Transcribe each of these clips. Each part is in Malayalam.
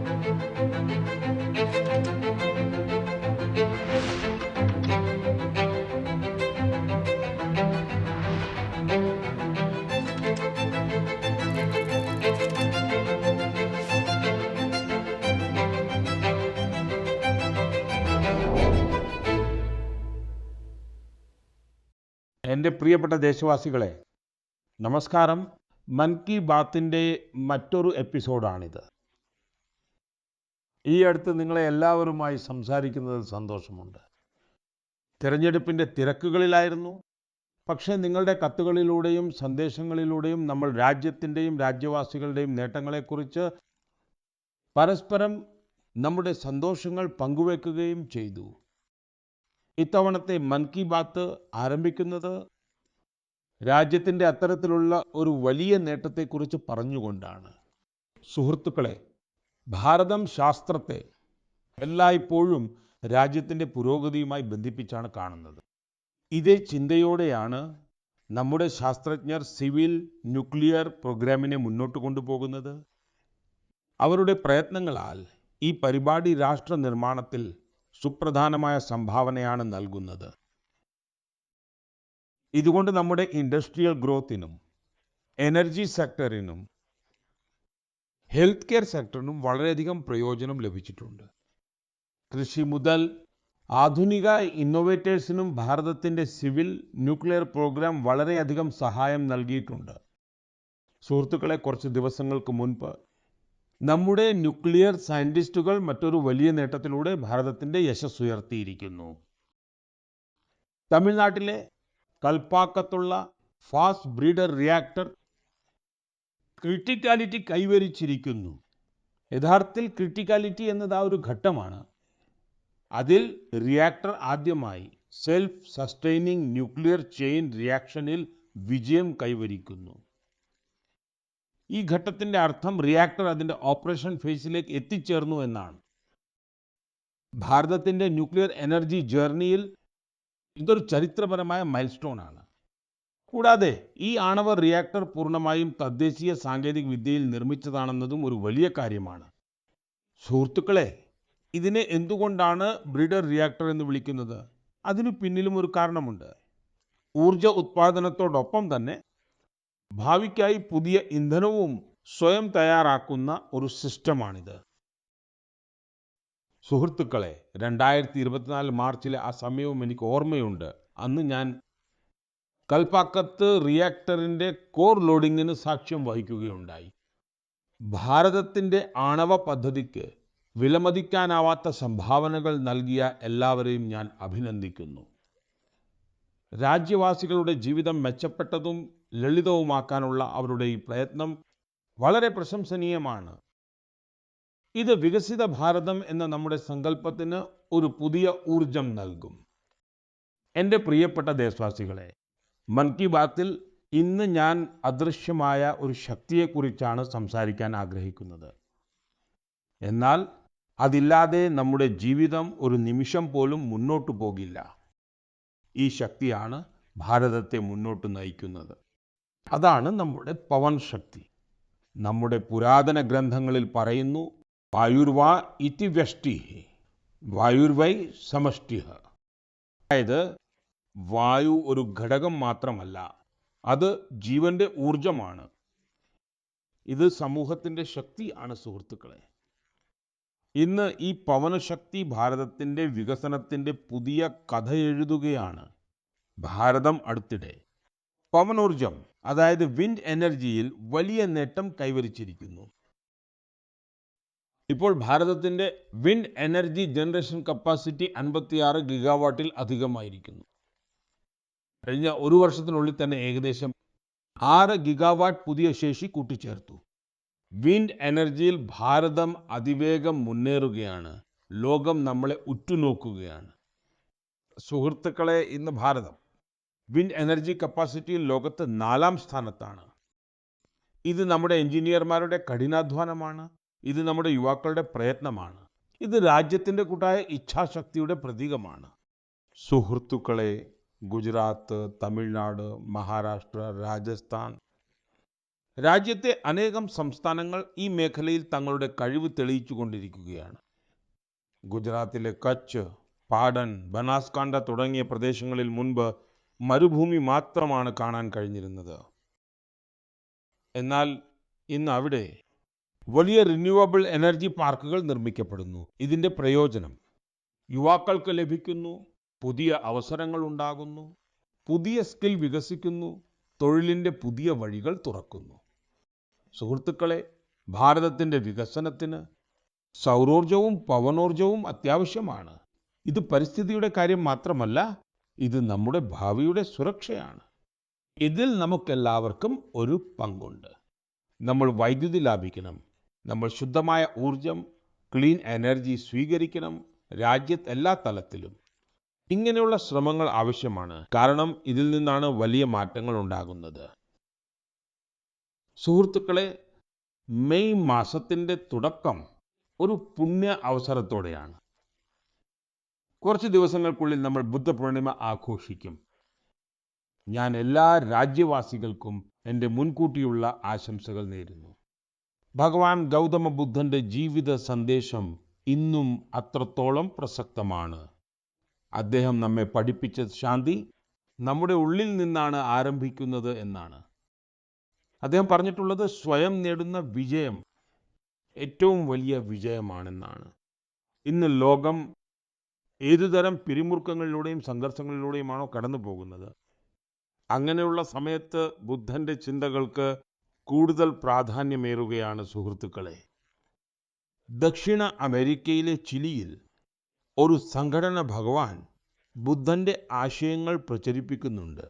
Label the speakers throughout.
Speaker 1: എൻ്റെ പ്രിയപ്പെട്ട ദേശവാസികളെ, നമസ്കാരം. മൻ കി ബാത്തിൻ്റെ മറ്റൊരു എപ്പിസോഡാണിത്. ഈ അടുത്ത് നിങ്ങളെ എല്ലാവരുമായി സംസാരിക്കുന്നതിൽ സന്തോഷമുണ്ട്. തിരഞ്ഞെടുപ്പിൻ്റെ തിരക്കുകളിലായിരുന്നു. പക്ഷേ നിങ്ങളുടെ കത്തുകളിലൂടെയും സന്ദേശങ്ങളിലൂടെയും നമ്മൾ രാജ്യത്തിൻ്റെയും രാജ്യവാസികളുടെയും നേട്ടങ്ങളെക്കുറിച്ച് പരസ്പരം നമ്മുടെ സന്തോഷങ്ങൾ പങ്കുവെക്കുകയും ചെയ്തു. ഇത്തവണത്തെ മൻ കി ബാത്ത് ആരംഭിക്കുന്നത് രാജ്യത്തിൻ്റെ അത്തരത്തിലുള്ള ഒരു വലിയ നേട്ടത്തെക്കുറിച്ച് പറഞ്ഞുകൊണ്ടാണ്. സുഹൃത്തുക്കളെ, ഭാരതം ശാസ്ത്രത്തെ എല്ലായ്പ്പോഴും രാജ്യത്തിൻ്റെ പുരോഗതിയുമായി ബന്ധിപ്പിച്ചാണ് കാണുന്നത്. ഇതേ ചിന്തയോടെയാണ് നമ്മുടെ ശാസ്ത്രജ്ഞർ സിവിൽ ന്യൂക്ലിയർ പ്രോഗ്രാമിനെ മുന്നോട്ട് കൊണ്ടുപോകുന്നത്. അവരുടെ പ്രയത്നങ്ങളാൽ ഈ പരിപാടി രാഷ്ട്ര നിർമ്മാണത്തിൽ സുപ്രധാനമായ സംഭാവനയാണ് നൽകുന്നത്. ഇതുകൊണ്ട് നമ്മുടെ ഇൻഡസ്ട്രിയൽ ഗ്രോത്തിനും എനർജി സെക്ടറിനും ഹെൽത്ത് കെയർ സെക്ടറിനും വളരെയധികം പ്രയോജനം ലഭിച്ചിട്ടുണ്ട്. കൃഷി മുതൽ ആധുനിക ഇന്നോവേറ്റേഴ്സിനും ഭാരതത്തിൻ്റെ സിവിൽ ന്യൂക്ലിയർ പ്രോഗ്രാം വളരെയധികം സഹായം നൽകിയിട്ടുണ്ട്. സുഹൃത്തുക്കളെ, കുറച്ച് ദിവസങ്ങൾക്ക് മുൻപ് നമ്മുടെ ന്യൂക്ലിയർ സയൻറ്റിസ്റ്റുകൾ മറ്റൊരു വലിയ നേട്ടത്തിലൂടെ ഭാരതത്തിൻ്റെ യശസ് ഉയർത്തിയിരിക്കുന്നു. തമിഴ്നാട്ടിലെ കൽപ്പാക്കത്തുള്ള ഫാസ്റ്റ് ബ്രീഡർ റിയാക്ടർ ക്രിട്ടിക്കാലിറ്റി കൈവരിച്ചിരിക്കുന്നു. യഥാർത്ഥത്തിൽ ക്രിട്ടിക്കാലിറ്റി എന്നത് ആ ഒരു ഘട്ടമാണ്. അതിൽ റിയാക്ടർ ആദ്യമായി സെൽഫ് സസ്റ്റൈനിങ് ന്യൂക്ലിയർ ചെയിൻ റിയാക്ഷനിൽ വിജയം കൈവരിക്കുന്നു. ഈ ഘട്ടത്തിൻ്റെ അർത്ഥം റിയാക്ടർ അതിൻ്റെ ഓപ്പറേഷൻ ഫേസിലേക്ക് എത്തിച്ചേർന്നു എന്നാണ്. ഭാരതത്തിൻ്റെ ന്യൂക്ലിയർ എനർജി ജേർണിയിൽ ഇതൊരു ചരിത്രപരമായ മൈൽ സ്റ്റോൺ ആണ്. കൂടാതെ ഈ ആണവ റിയാക്ടർ പൂർണ്ണമായും തദ്ദേശീയ സാങ്കേതിക വിദ്യയിൽ നിർമ്മിച്ചതാണെന്നതും ഒരു വലിയ കാര്യമാണ്. സുഹൃത്തുക്കളെ, ഇതിനെ എന്തുകൊണ്ടാണ് ബ്രീഡർ റിയാക്ടർ എന്ന് വിളിക്കുന്നത്? അതിനു പിന്നിലും ഒരു കാരണമുണ്ട്. ഊർജ ഉത്പാദനത്തോടൊപ്പം തന്നെ ഭാവിക്കായി പുതിയ ഇന്ധനവും സ്വയം തയ്യാറാക്കുന്ന ഒരു സിസ്റ്റമാണിത്. സുഹൃത്തുക്കളെ, 2024 മാർച്ചിലെ ആ സമയവും എനിക്ക് ഓർമ്മയുണ്ട്. അന്ന് ഞാൻ കൽപ്പാക്കത്ത് റിയാക്ടറിൻ്റെ കോർ ലോഡിങ്ങിന് സാക്ഷ്യം വഹിക്കുകയുണ്ടായി. ഭാരതത്തിൻ്റെ ആണവ പദ്ധതിക്ക് വിലമതിക്കാനാവാത്ത സംഭാവനകൾ നൽകിയ എല്ലാവരെയും ഞാൻ അഭിനന്ദിക്കുന്നു. രാജ്യവാസികളുടെ ജീവിതം മെച്ചപ്പെട്ടതും ലളിതവുമാക്കാനുള്ള അവരുടെ ഈ പ്രയത്നം വളരെ പ്രശംസനീയമാണ്. ഇത് വികസിത ഭാരതം എന്ന നമ്മുടെ സങ്കല്പത്തിന് ഒരു പുതിയ ഊർജം നൽകും. എൻ്റെ പ്രിയപ്പെട്ട ദേശവാസികളെ, മൻ കി ബാത്തിൽ ഇന്ന് ഞാൻ അദൃശ്യമായ ഒരു ശക്തിയെക്കുറിച്ചാണ് സംസാരിക്കാൻ ആഗ്രഹിക്കുന്നത്. എന്നാൽ അതില്ലാതെ നമ്മുടെ ജീവിതം ഒരു നിമിഷം പോലും മുന്നോട്ടു പോകില്ല. ഈ ശക്തിയാണ് ഭാരതത്തെ മുന്നോട്ട് നയിക്കുന്നത്. അതാണ് നമ്മുടെ പവൻ ശക്തി. നമ്മുടെ പുരാതന ഗ്രന്ഥങ്ങളിൽ പറയുന്നു, വായുർവാ ഇതി വ്യഷ്ടിഃ വായുർവൈ സമഷ്ടിഃ. അതായത് വായു ഒരു ഘടകം മാത്രമല്ല, അത് ജീവന്റെ ഊർജമാണ്. ഇത് സമൂഹത്തിൻ്റെ ശക്തിയാണ്. സുഹൃത്തുക്കളെ, ഇന്ന് ഈ പവനശക്തി ഭാരതത്തിൻ്റെ വികസനത്തിൻ്റെ പുതിയ കഥ എഴുതുകയാണ്. ഭാരതം അടുത്തിടെ പവനോർജം, അതായത് വിൻഡ് എനർജിയിൽ വലിയ നേട്ടം കൈവരിച്ചിരിക്കുന്നു. ഇപ്പോൾ ഭാരതത്തിൻ്റെ വിൻഡ് എനർജി ജനറേഷൻ കപ്പാസിറ്റി 56 ഗിഗാവാട്ടിൽ അധികമായിരിക്കുന്നു. കഴിഞ്ഞ ഒരു വർഷത്തിനുള്ളിൽ തന്നെ ഏകദേശം 6 ഗിഗാവാട്ട് പുതിയ ശേഷി കൂട്ടിച്ചേർത്തു. വിൻഡ് എനർജിയിൽ ഭാരതം അതിവേഗം മുന്നേറുകയാണ്. ലോകം നമ്മളെ ഉറ്റുനോക്കുകയാണ്. സുഹൃത്തുക്കളെ, ഇന്ന് ഭാരതം വിൻഡ് എനർജി കപ്പാസിറ്റിയിൽ ലോകത്ത് 4-ാം സ്ഥാനത്താണ്. ഇത് നമ്മുടെ എഞ്ചിനീയർമാരുടെ കഠിനാധ്വാനമാണ്. ഇത് നമ്മുടെ യുവാക്കളുടെ പ്രയത്നമാണ്. ഇത് രാജ്യത്തിൻ്റെ കൂട്ടായ ഇച്ഛാശക്തിയുടെ പ്രതീകമാണ്. സുഹൃത്തുക്കളെ, ഗുജറാത്ത്, തമിഴ്നാട്, മഹാരാഷ്ട്ര, രാജസ്ഥാൻ രാജ്യത്തെ അനേകം സംസ്ഥാനങ്ങൾ ഈ മേഖലയിൽ തങ്ങളുടെ കഴിവ് തെളിയിച്ചുകൊണ്ടിരിക്കുകയാണ്. ഗുജറാത്തിലെ കച്ച്, പാടൻ, ബനാസ്കാണ്ട തുടങ്ങിയ പ്രദേശങ്ങളിൽ മുൻപ് മരുഭൂമി മാത്രമാണ് കാണാൻ കഴിഞ്ഞിരുന്നത്. എന്നാൽ ഇന്ന് അവിടെ വലിയ റിന്യൂവബിൾ എനർജി പാർക്കുകൾ നിർമ്മിക്കപ്പെടുന്നു. ഇതിന്റെ പ്രയോജനം യുവാക്കൾക്ക് ലഭിക്കുന്നു, പുതിയ അവസരങ്ങൾ ഉണ്ടാകുന്നു, പുതിയ സ്കിൽ വികസിക്കുന്നു, തൊഴിലിന്റെ പുതിയ വഴികൾ തുറക്കുന്നു. സുഹൃത്തുക്കളെ, ഭാരതത്തിന്റെ വികസനത്തിന് സൗരോർജവും പവനോർജവും അത്യാവശ്യമാണ്. ഇത് പരിസ്ഥിതിയുടെ കാര്യം മാത്രമല്ല, ഇത് നമ്മുടെ ഭാവിയുടെ സുരക്ഷയാണ്. ഇതിൽ നമുക്കെല്ലാവർക്കും ഒരു പങ്കുണ്ട്. നമ്മൾ വൈദ്യുതി ലാഭിക്കണം, നമ്മൾ ശുദ്ധമായ ഊർജം, ക്ലീൻ എനർജി സ്വീകരിക്കണം. രാജ്യത്ത് എല്ലാ തലത്തിലും ഇങ്ങനെയുള്ള ശ്രമങ്ങൾ ആവശ്യമാണ്. കാരണം ഇതിൽ നിന്നാണ് വലിയ മാറ്റങ്ങൾ ഉണ്ടാകുന്നത്. സുഹൃത്തുക്കളെ, മെയ് മാസത്തിന്റെ തുടക്കം ഒരു പുണ്യ അവസരത്തോടെയാണ്. കുറച്ച് ദിവസങ്ങൾക്കുള്ളിൽ നമ്മൾ ബുദ്ധപൂർണിമ ആഘോഷിക്കും. ഞാൻ എല്ലാ രാജ്യവാസികൾക്കും എൻ്റെ മുൻകൂട്ടിയുള്ള ആശംസകൾ നേരുന്നു. ഭഗവാൻ ഗൗതമ ബുദ്ധന്റെ ജീവിത സന്ദേശം ഇന്നും അത്രത്തോളം പ്രസക്തമാണ്. അദ്ദേഹം നമ്മെ പഠിപ്പിച്ച ശാന്തി നമ്മുടെ ഉള്ളിൽ നിന്നാണ് ആരംഭിക്കുന്നത് എന്നാണ്. അദ്ദേഹം പറഞ്ഞിട്ടുള്ളത് സ്വയം നേടുന്ന വിജയം ഏറ്റവും വലിയ വിജയമാണെന്നാണ്. ഇന്ന് ലോകം ഏതുതരം പിരിമുറുക്കങ്ങളിലൂടെയും സംഘർഷങ്ങളിലൂടെയുമാണോ കടന്നു പോകുന്നത്, അങ്ങനെയുള്ള സമയത്ത് ബുദ്ധന്റെ ചിന്തകൾക്ക് കൂടുതൽ പ്രാധാന്യമേറുകയാണ്. സുഹൃത്തുക്കളെ, ദക്ഷിണ അമേരിക്കയിലെ ചിലിയിൽ ഒരു സംഘടന ഭഗവാൻ ബുദ്ധന്റെ ആശയങ്ങൾ പ്രചരിപ്പിക്കുന്നുണ്ട്.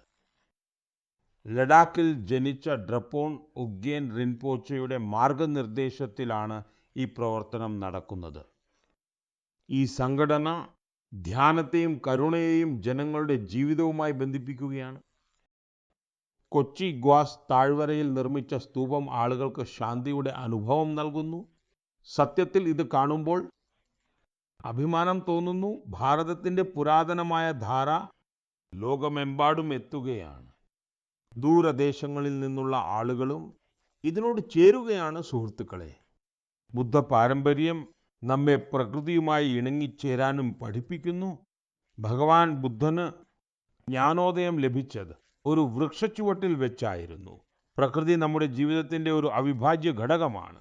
Speaker 1: ലഡാക്കിൽ ജനിച്ച ഡ്രപ്പോൺ ഉഗ്യേൻ റിൻപോച്ചയുടെ മാർഗനിർദ്ദേശത്തിലാണ് ഈ പ്രവർത്തനം നടക്കുന്നത്. ഈ സംഘടന ധ്യാനത്തെയും കരുണയെയും ജനങ്ങളുടെ ജീവിതവുമായി ബന്ധിപ്പിക്കുകയാണ്. കൊച്ചി ഗ്വാസ് താഴ്വരയിൽ നിർമ്മിച്ച സ്തൂപം ആളുകൾക്ക് ശാന്തിയുടെ അനുഭവം നൽകുന്നു. സത്യത്തിൽ ഇത് കാണുമ്പോൾ അഭിമാനം തോന്നുന്നു. ഭാരതത്തിന്റെ പുരാതനമായ ധാര ലോകമെമ്പാടും എത്തുകയാണ്. ദൂരദേശങ്ങളിൽ നിന്നുള്ള ആളുകളും ഇതിനോട് ചേരുകയാണ്. സുഹൃത്തുക്കളെ, ബുദ്ധ പാരമ്പര്യം നമ്മെ പ്രകൃതിയുമായി ഇണങ്ങിച്ചേരാനും പഠിപ്പിക്കുന്നു. ഭഗവാൻ ബുദ്ധന് ജ്ഞാനോദയം ലഭിച്ചത് ഒരു വൃക്ഷച്ചുവട്ടിൽ വെച്ചായിരുന്നു. പ്രകൃതി നമ്മുടെ ജീവിതത്തിന്റെ ഒരു അവിഭാജ്യ ഘടകമാണ്.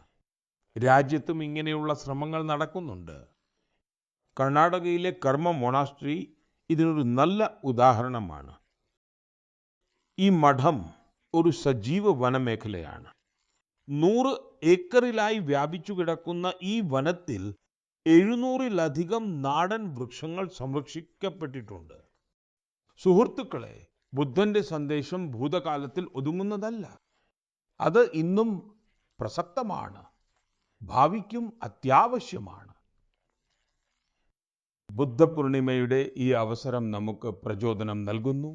Speaker 1: രാജ്യത്തും ഇങ്ങനെയുള്ള ശ്രമങ്ങൾ നടക്കുന്നുണ്ട്. കർണാടകയിലെ കർമ്മ മൊണാസ്ട്രി ഇതിനൊരു നല്ല ഉദാഹരണമാണ്. ഈ മഠം ഒരു സജീവ വനമേഖലയാണ്. 100 ഏക്കറിലായി വ്യാപിച്ചു കിടക്കുന്ന ഈ വനത്തിൽ 700-ലധികം നാടൻ വൃക്ഷങ്ങൾ സംരക്ഷിക്കപ്പെട്ടിട്ടുണ്ട്. സുഹൃത്തുക്കളെ, ബുദ്ധന്റെ സന്ദേശം ഭൂതകാലത്തിൽ ഒതുങ്ങുന്നതല്ല. അത് ഇന്നും പ്രസക്തമാണ്, ഭാവിക്കും അത്യാവശ്യമാണ്. ബുദ്ധപൂർണിമയുടെ ഈ അവസരം നമുക്ക് പ്രചോദനം നൽകുന്നു.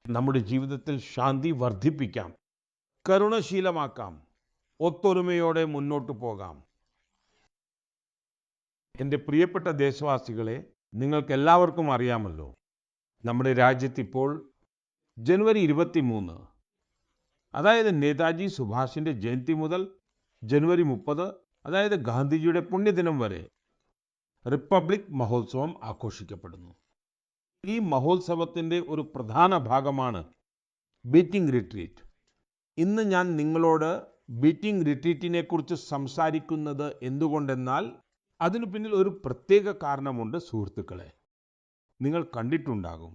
Speaker 1: നമ്മുടെ ജീവിതത്തിൽ ശാന്തി വർദ്ധിപ്പിക്കാം, കരുണശീലമാക്കാം, ഒത്തൊരുമയോടെ മുന്നോട്ട് പോകാം. എൻ്റെ പ്രിയപ്പെട്ട ദേശവാസികളെ, നിങ്ങൾക്കെല്ലാവർക്കും അറിയാമല്ലോ, നമ്മുടെ രാജ്യത്ത് ഇപ്പോൾ ജനുവരി 23, അതായത് നേതാജി സുഭാഷിന്റെ ജയന്തി മുതൽ ജനുവരി 30, അതായത് ഗാന്ധിജിയുടെ പുണ്യദിനം വരെ റിപ്പബ്ലിക് മഹോത്സവം ആഘോഷിക്കപ്പെടുന്നു. ഈ മഹോത്സവത്തിന്റെ ഒരു പ്രധാന ഭാഗമാണ് ബീറ്റിംഗ് റിട്രീറ്റ്. ഇന്ന് ഞാൻ നിങ്ങളോട് ബീറ്റിംഗ് റിട്രീറ്റിനെ കുറിച്ച് സംസാരിക്കുന്നത് എന്തുകൊണ്ടെന്നാൽ അതിനു പിന്നിൽ ഒരു പ്രത്യേക കാരണമുണ്ട്. സുഹൃത്തുക്കളെ, നിങ്ങൾ കണ്ടിട്ടുണ്ടാകും,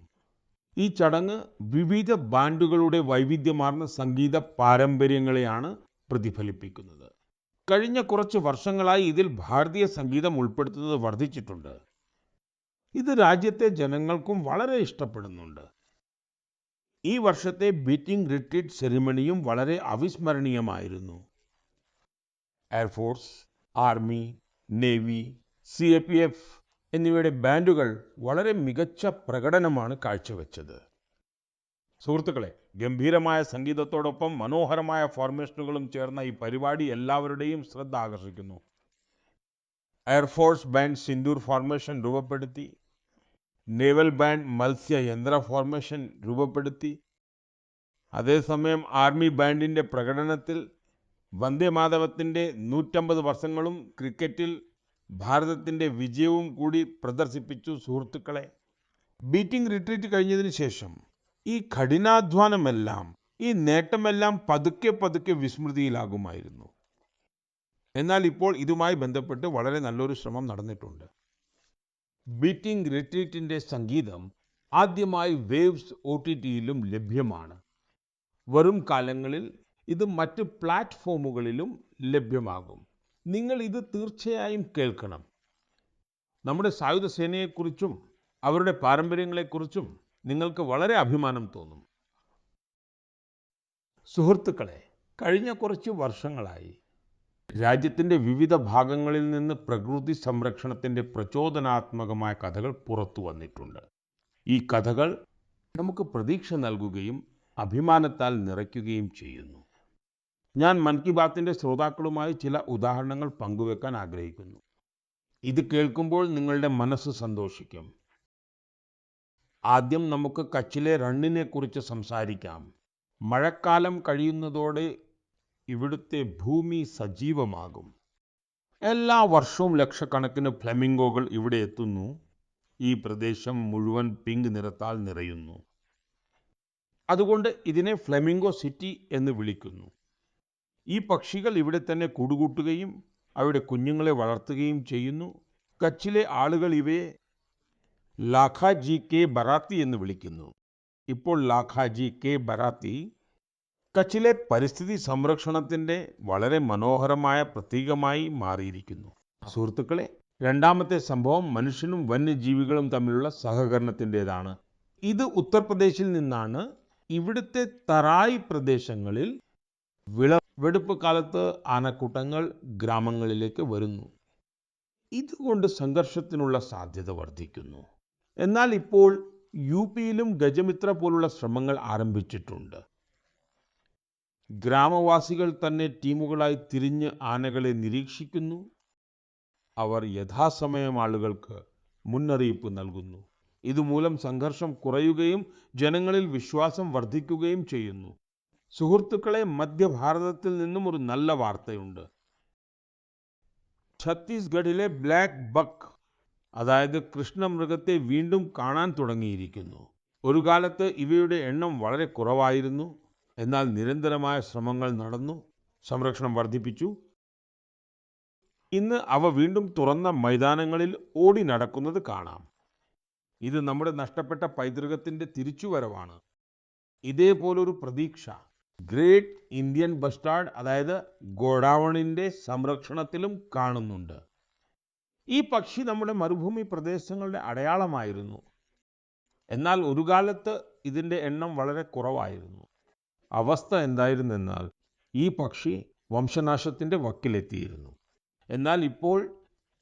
Speaker 1: ഈ ചടങ്ങ് വിവിധ ബാൻഡുകളുടെ വൈവിധ്യമാർന്ന സംഗീത പാരമ്പര്യങ്ങളെയാണ് പ്രതിഫലിപ്പിക്കുന്നത്. കഴിഞ്ഞ കുറച്ച് വർഷങ്ങളായി ഇതിൽ ഭാരതീയ സംഗീതം ഉൾപ്പെടുത്തുന്നത് വർദ്ധിച്ചിട്ടുണ്ട്. ഇത് രാജ്യത്തെ ജനങ്ങൾക്കും വളരെ ഇഷ്ടപ്പെടുന്നുണ്ട്. ഈ വർഷത്തെ ബീറ്റിംഗ് റിട്രീറ്റ് സെറിമണിയും വളരെ അവിസ്മരണീയമായിരുന്നു. എയർഫോഴ്സ്, ആർമി, നേവി, CAPF എന്നിവയുടെ ബാൻഡുകൾ വളരെ മികച്ച പ്രകടനമാണ് കാഴ്ചവെച്ചത്. സുഹൃത്തുക്കളെ, ഗംഭീരമായ സംഗീതത്തോടൊപ്പം മനോഹരമായ ഫോർമേഷനുകളും ചേർന്ന ഈ പരിപാടി എല്ലാവരുടെയും ശ്രദ്ധ ആകർഷിക്കുന്നു. എയർഫോഴ്സ് ബാൻഡ് സിന്ദൂർ ഫോർമേഷൻ രൂപപ്പെടുത്തി, നേവൽ ബാൻഡ് മത്സ്യയന്ത്ര ഫോർമേഷൻ രൂപപ്പെടുത്തി, അതേസമയം ആർമി ബാൻഡിന്റെ പ്രകടനത്തിൽ വന്ദേമാതരത്തിന്റെ 150 വർഷങ്ങളും ക്രിക്കറ്റിൽ ഭാരതത്തിന്റെ വിജയവും കൂടി പ്രദർശിപ്പിച്ചു സുഹൃത്തുക്കളെ. ബീറ്റിംഗ് റിട്രീറ്റ് കഴിഞ്ഞതിന് ശേഷം ഈ കഠിനാധ്വാനമെല്ലാം, ഈ നേട്ടമെല്ലാം പതുക്കെ പതുക്കെ വിസ്മൃതിയിലാകുമായിരുന്നു. എന്നാൽ ഇപ്പോൾ ഇതുമായി ബന്ധപ്പെട്ട് വളരെ നല്ലൊരു ശ്രമം നടന്നിട്ടുണ്ട്. ബീറ്റിംഗ് റിട്രീറ്റിന്റെ സംഗീതം ആദ്യമായി വേവ്സ് OTTയിലും ലഭ്യമാണ്. വരും കാലങ്ങളിൽ ഇത് മറ്റ് പ്ലാറ്റ്ഫോമുകളിലും ലഭ്യമാകും. നിങ്ങൾ ഇത് തീർച്ചയായും കേൾക്കണം. നമ്മുടെ സായുധ സേനയെക്കുറിച്ചും അവരുടെ പാരമ്പര്യങ്ങളെക്കുറിച്ചും നിങ്ങൾക്ക് വളരെ അഭിമാനം തോന്നും. സുഹൃത്തുക്കളെ, കഴിഞ്ഞ കുറച്ച് വർഷങ്ങളായി രാജ്യത്തിന്റെ വിവിധ ഭാഗങ്ങളിൽ നിന്ന് പ്രകൃതി സംരക്ഷണത്തിന്റെ പ്രചോദനാത്മകമായ കഥകൾ പുറത്തു വന്നിട്ടുണ്ട്. ഈ കഥകൾ നമുക്ക് പ്രതീക്ഷ നൽകുകയും അഭിമാനത്താൽ നിറയ്ക്കുകയും ചെയ്യുന്നു. ഞാൻ മൻ കി ബാത്തിന്റെ ശ്രോതാക്കളുമായി ചില ഉദാഹരണങ്ങൾ പങ്കുവെക്കാൻ ആഗ്രഹിക്കുന്നു. ഇത് കേൾക്കുമ്പോൾ നിങ്ങളുടെ മനസ്സ് സന്തോഷിക്കും. ആദ്യം നമുക്ക് കച്ചിലെ റണ്ണിനെ കുറിച്ച് സംസാരിക്കാം. മഴക്കാലം കഴിയുന്നതോടെ ഇവിടുത്തെ ഭൂമി സജീവമാകും. എല്ലാ വർഷവും ലക്ഷക്കണക്കിന് ഫ്ലെമിംഗോകൾ ഇവിടെ എത്തുന്നു. ഈ പ്രദേശം മുഴുവൻ പിങ്ക് നിറത്താൽ നിറയുന്നു. അതുകൊണ്ട് ഇതിനെ ഫ്ലെമിംഗോ സിറ്റി എന്ന് വിളിക്കുന്നു. ഈ പക്ഷികൾ ഇവിടെ തന്നെ കൂടുകൂട്ടുകയും അവയുടെ കുഞ്ഞുങ്ങളെ വളർത്തുകയും ചെയ്യുന്നു. കച്ചിലെ ആളുകൾ ഇവയെ ലാഖാജി കെ ബറാത്തി എന്ന് വിളിക്കുന്നു. ഇപ്പോൾ ലാഖാജി കെ ബറാത്തി കച്ചിലെ പരിസ്ഥിതി സംരക്ഷണത്തിന്റെ വളരെ മനോഹരമായ പ്രതീകമായി മാറിയിരിക്കുന്നു. സുഹൃത്തുക്കളെ, രണ്ടാമത്തെ സംഭവം മനുഷ്യനും വന്യജീവികളും തമ്മിലുള്ള സഹകരണത്തിൻ്റെതാണ്. ഇത് ഉത്തർപ്രദേശിൽ നിന്നാണ്. ഇവിടുത്തെ തറായി പ്രദേശങ്ങളിൽ വിളവെടുപ്പ് കാലത്ത് ആനക്കൂട്ടങ്ങൾ ഗ്രാമങ്ങളിലേക്ക് വരുന്നു. ഇതുകൊണ്ട് സംഘർഷത്തിനുള്ള സാധ്യത വർദ്ധിക്കുന്നു. എന്നാൽ ഇപ്പോൾ UPയിലും ഗജമിത്ര പോലുള്ള ശ്രമങ്ങൾ ആരംഭിച്ചിട്ടുണ്ട്. ഗ്രാമവാസികൾ തന്നെ ടീമുകളായി തിരിഞ്ഞ് ആനകളെ നിരീക്ഷിക്കുന്നു. അവർ യഥാസമയം ആളുകൾക്ക് മുന്നറിയിപ്പ് നൽകുന്നു. ഇതുമൂലം സംഘർഷം കുറയുകയും ജനങ്ങളിൽ വിശ്വാസം വർദ്ധിക്കുകയും ചെയ്യുന്നു. സുഹൃത്തുക്കളെ, മധ്യഭാരതത്തിൽ നിന്നും ഒരു നല്ല വാർത്തയുണ്ട്. ഛത്തീസ്ഗഡിലെ ബ്ലാക്ക് ബക്ക്, അതായത് കൃഷ്ണമൃഗത്തെ വീണ്ടും കാണാൻ തുടങ്ങിയിരിക്കുന്നു. ഒരു കാലത്ത് ഇവയുടെ എണ്ണം വളരെ കുറവായിരുന്നു. എന്നാൽ നിരന്തരമായ ശ്രമങ്ങൾ നടന്നു സംരക്ഷണം വർദ്ധിപ്പിച്ചു. ഇന്ന് അവ വീണ്ടും തുറന്ന മൈതാനങ്ങളിൽ ഓടി നടക്കുന്നത് കാണാം. ഇത് നമ്മുടെ നഷ്ടപ്പെട്ട പൈതൃകത്തിന്റെ തിരിച്ചുവരവാണ്. ഇതേപോലൊരു പ്രതീക്ഷ ഗ്രേറ്റ് ഇന്ത്യൻ ബസ്റ്റാർഡ്, അതായത് ഗോഡാവണിന്റെ സംരക്ഷണത്തിലും കാണുന്നുണ്ട്. ഈ പക്ഷി നമ്മുടെ മരുഭൂമി പ്രദേശങ്ങളുടെ അടയാളമായിരുന്നു. എന്നാൽ ഒരു കാലത്ത് ഇതിന്റെ എണ്ണം വളരെ കുറവായിരുന്നു. അവസ്ഥ എന്തായിരുന്നെന്നാൽ ഈ പക്ഷി വംശനാശത്തിന്റെ വക്കിലെത്തിയിരുന്നു. എന്നാൽ ഇപ്പോൾ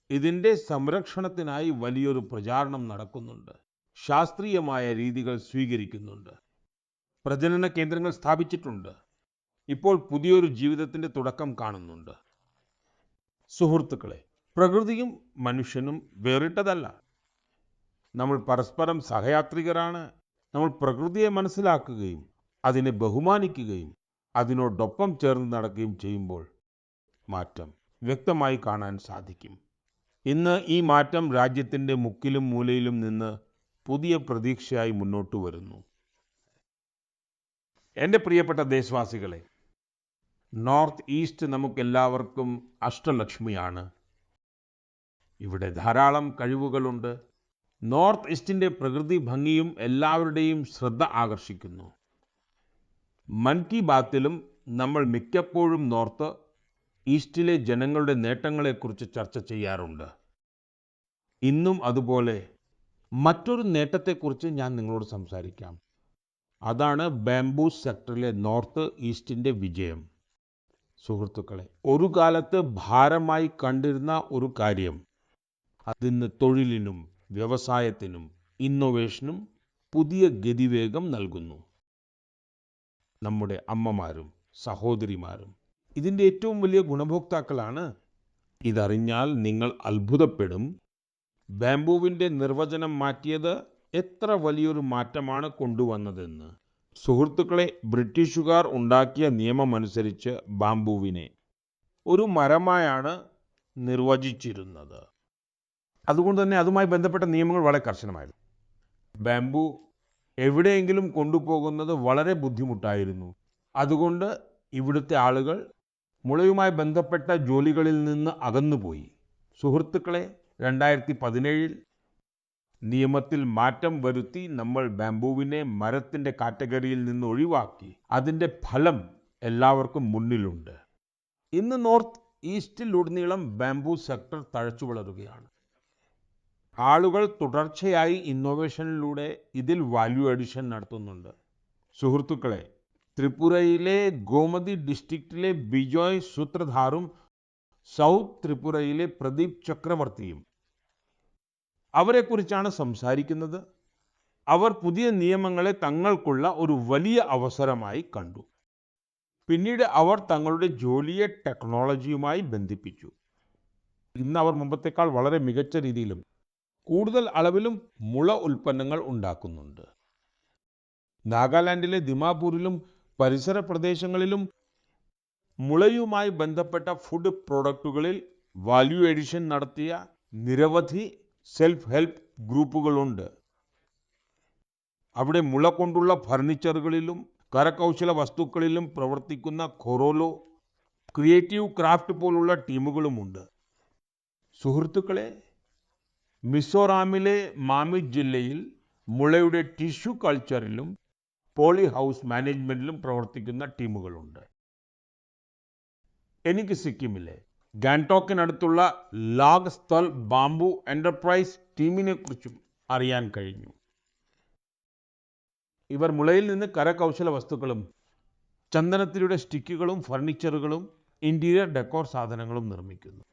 Speaker 1: ഇതിന്റെ സംരക്ഷണത്തിനായി വലിയൊരു പ്രചാരണം നടക്കുന്നുണ്ട്. ശാസ്ത്രീയമായ രീതികൾ സ്വീകരിക്കുന്നുണ്ട്. പ്രജനന കേന്ദ്രങ്ങൾ സ്ഥാപിച്ചിട്ടുണ്ട്. ഇപ്പോൾ പുതിയൊരു ജീവിതത്തിന്റെ തുടക്കം കാണുന്നുണ്ട്. സുഹൃത്തുക്കളെ, പ്രകൃതിയും മനുഷ്യനും വേറിട്ടതല്ല. നമ്മൾ പരസ്പരം സഹയാത്രികരാണ്. നമ്മൾ പ്രകൃതിയെ മനസ്സിലാക്കുകയും അതിനെ ബഹുമാനിക്കുകയും അതിനോടൊപ്പം ചേർന്ന് നടക്കുകയും ചെയ്യുമ്പോൾ മാറ്റം വ്യക്തമായി കാണാൻ സാധിക്കും. ഇന്ന് ഈ മാറ്റം രാജ്യത്തിന്റെ മുക്കിലും മൂലയിലും നിന്ന് പുതിയ പ്രതീക്ഷയായി മുന്നോട്ട് വരുന്നു. എൻ്റെ പ്രിയപ്പെട്ട ദേശവാസികളെ, നോർത്ത് ഈസ്റ്റ് നമുക്കെല്ലാവർക്കും അഷ്ടലക്ഷ്മിയാണ്. ഇവിടെ ധാരാളം കഴിവുകളുണ്ട്. നോർത്ത് ഈസ്റ്റിന്റെ പ്രകൃതി ഭംഗിയും എല്ലാവരുടെയും ശ്രദ്ധ ആകർഷിക്കുന്നു. മൻ കി ബാത്തിലും നമ്മൾ മിക്കപ്പോഴും നോർത്ത് ഈസ്റ്റിലെ ജനങ്ങളുടെ നേട്ടങ്ങളെക്കുറിച്ച് ചർച്ച ചെയ്യാറുണ്ട്. ഇന്നും അതുപോലെ മറ്റൊരു നേട്ടത്തെക്കുറിച്ച് ഞാൻ നിങ്ങളോട് സംസാരിക്കാം. അതാണ് ബാംബൂ സെക്ടറിലെ നോർത്ത് ഈസ്റ്റിന്റെ വിജയം. സുഹൃത്തുക്കളെ, ഒരു കാലത്ത് ഭാരമായി കണ്ടിരുന്ന ഒരു കാര്യം അതിന് തൊഴിലിനും വ്യവസായത്തിനും ഇന്നൊവേഷനും പുതിയ ഗതിവേഗം നൽകുന്നു. നമ്മുടെ അമ്മമാരും സഹോദരിമാരും ഇതിൻ്റെ ഏറ്റവും വലിയ ഗുണഭോക്താക്കളാണ്. ഇതറിഞ്ഞാൽ നിങ്ങൾ അത്ഭുതപ്പെടും. ബാംബൂവിൻ്റെ നിർവചനം മാറ്റിയത് എത്ര വലിയൊരു മാറ്റമാണ് കൊണ്ടുവന്നതെന്ന്. സുഹൃത്തുക്കളെ, ബ്രിട്ടീഷുകാർ ഉണ്ടാക്കിയ നിയമമനുസരിച്ച് ബാംബുവിനെ ഒരു മരമായാണ് നിർവചിച്ചിരുന്നത്. അതുകൊണ്ട് തന്നെ അതുമായി ബന്ധപ്പെട്ട നിയമങ്ങൾ വളരെ കർശനമായിരുന്നു. ബാംബു എവിടെയെങ്കിലും കൊണ്ടുപോകുന്നത് വളരെ ബുദ്ധിമുട്ടായിരുന്നു. അതുകൊണ്ട് ഇവിടുത്തെ ആളുകൾ മുളയുമായി ബന്ധപ്പെട്ട ജോലികളിൽ നിന്ന് അകന്നുപോയി. സുഹൃത്തുക്കളെ, 2017 നിയമത്തിൽ മാറ്റം വരുത്തി നമ്മൾ ബാംബുവിനെ മരത്തിൻ്റെ കാറ്റഗറിയിൽ നിന്ന് ഒഴിവാക്കി. അതിൻ്റെ ഫലം എല്ലാവർക്കും മുന്നിലുണ്ട്. ഇന്ന് നോർത്ത് ഈസ്റ്റിലുടനീളം ബാംബു സെക്ടർ തഴച്ചു വളരുകയാണ്. ആളുകൾ തുടർച്ചയായി ഇന്നോവേഷനിലൂടെ ഇതിൽ വാല്യൂ അഡീഷൻ നടത്തുന്നുണ്ട്. സുഹൃത്തുക്കളെ, ത്രിപുരയിലെ ഗോമതി ഡിസ്ട്രിക്റ്റിലെ ബിജോയ് സൂത്രധാറും സൗത്ത് ത്രിപുരയിലെ പ്രദീപ് ചക്രവർത്തിയും അവരെക്കുറിച്ചാണ് സംസാരിക്കുന്നത്. അവർ പുതിയ നിയമങ്ങളെ തങ്ങൾക്കുള്ള ഒരു വലിയ അവസരമായി കണ്ടു. പിന്നീട് അവർ തങ്ങളുടെ ജോലിയെ ടെക്നോളജിയുമായി ബന്ധിപ്പിച്ചു. ഇന്ന് അവർ മുമ്പത്തേക്കാൾ വളരെ മികച്ച രീതിയിലും കൂടുതൽ അളവിലും മുള ഉൽപ്പന്നങ്ങൾ ഉണ്ടാക്കുന്നുണ്ട്. നാഗാലാൻഡിലെ ദിമാപൂരിലും പരിസര പ്രദേശങ്ങളിലും മുളയുമായി ബന്ധപ്പെട്ട ഫുഡ് പ്രോഡക്റ്റുകളിൽ വാല്യൂ എഡിഷൻ നടത്തിയ നിരവധി സെൽഫ് ഹെൽപ്പ് ഗ്രൂപ്പുകളുണ്ട്. അവിടെ മുള കൊണ്ടുള്ള ഫർണിച്ചറുകളിലും കരകൗശല വസ്തുക്കളിലും പ്രവർത്തിക്കുന്ന ഖൊറോലോ, ക്രിയേറ്റീവ് ക്രാഫ്റ്റ് പോലുള്ള ടീമുകളുമുണ്ട്. സുഹൃത്തുക്കളെ, മിസോറാമിലെ മാമിത് ജില്ലയിൽ മുളയുടെ ടിഷ്യൂ കൾച്ചറിലും പോളി ഹൗസ് മാനേജ്മെന്റിലും പ്രവർത്തിക്കുന്ന ടീമുകളുണ്ട്. എനിക്ക് സിക്കിമിലെ ഗാൻടോക്കിനടുത്തുള്ള ലാഗ് സ്ഥൽ ബാംബു എന്റർപ്രൈസ് ടീമിനെ കുറിച്ചും അറിയാൻ കഴിഞ്ഞു. ഇവർ മുളയിൽ നിന്ന് കരകൗശല വസ്തുക്കളും ചന്ദനത്തിലൂടെ സ്റ്റിക്കുകളും ഫർണിച്ചറുകളും ഇന്റീരിയർ ഡെക്കോർ സാധനങ്ങളും നിർമ്മിക്കുന്നു.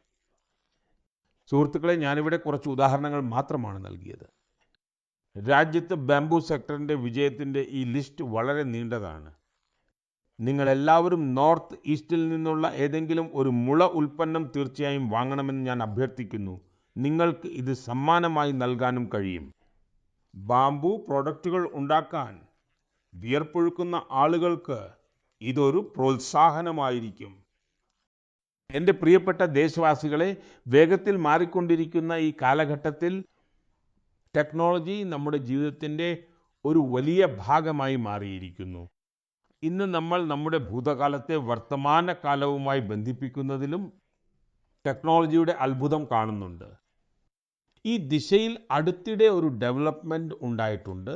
Speaker 1: സുഹൃത്തുക്കളെ, ഞാനിവിടെ കുറച്ച് ഉദാഹരണങ്ങൾ മാത്രമാണ് നൽകിയത്. രാജ്യത്ത് ബാംബു സെക്ടറിന്റെ വിജയത്തിന്റെ ഈ ലിസ്റ്റ് വളരെ നീണ്ടതാണ്. നിങ്ങൾ എല്ലാവരും നോർത്ത് ഈസ്റ്റിൽ നിന്നുള്ള ഏതെങ്കിലും ഒരു മുള ഉൽപ്പന്നം തീർച്ചയായും വാങ്ങണമെന്ന് ഞാൻ അഭ്യർത്ഥിക്കുന്നു. നിങ്ങൾക്ക് ഇത് സമ്മാനമായി നൽകാനും കഴിയും. ബാംബു പ്രോഡക്റ്റുകൾ ഉണ്ടാക്കാൻ വിയർപ്പൊഴുക്കുന്ന ആളുകൾക്ക് ഇതൊരു പ്രോത്സാഹനമായിരിക്കും. എൻ്റെ പ്രിയപ്പെട്ട ദേശവാസികളെ, വേഗത്തിൽ മാറിക്കൊണ്ടിരിക്കുന്ന ഈ കാലഘട്ടത്തിൽ ടെക്നോളജി നമ്മുടെ ജീവിതത്തിൻ്റെ ഒരു വലിയ ഭാഗമായി മാറിയിരിക്കുന്നു. ഇന്ന് നമ്മൾ നമ്മുടെ ഭൂതകാലത്തെ വർത്തമാനകാലവുമായി ബന്ധിപ്പിക്കുന്നതിലും ടെക്നോളജിയുടെ അത്ഭുതം കാണുന്നുണ്ട്. ഈ ദിശയിൽ അടുത്തിടെ ഒരു ഡെവലപ്മെന്റ് ഉണ്ടായിട്ടുണ്ട്.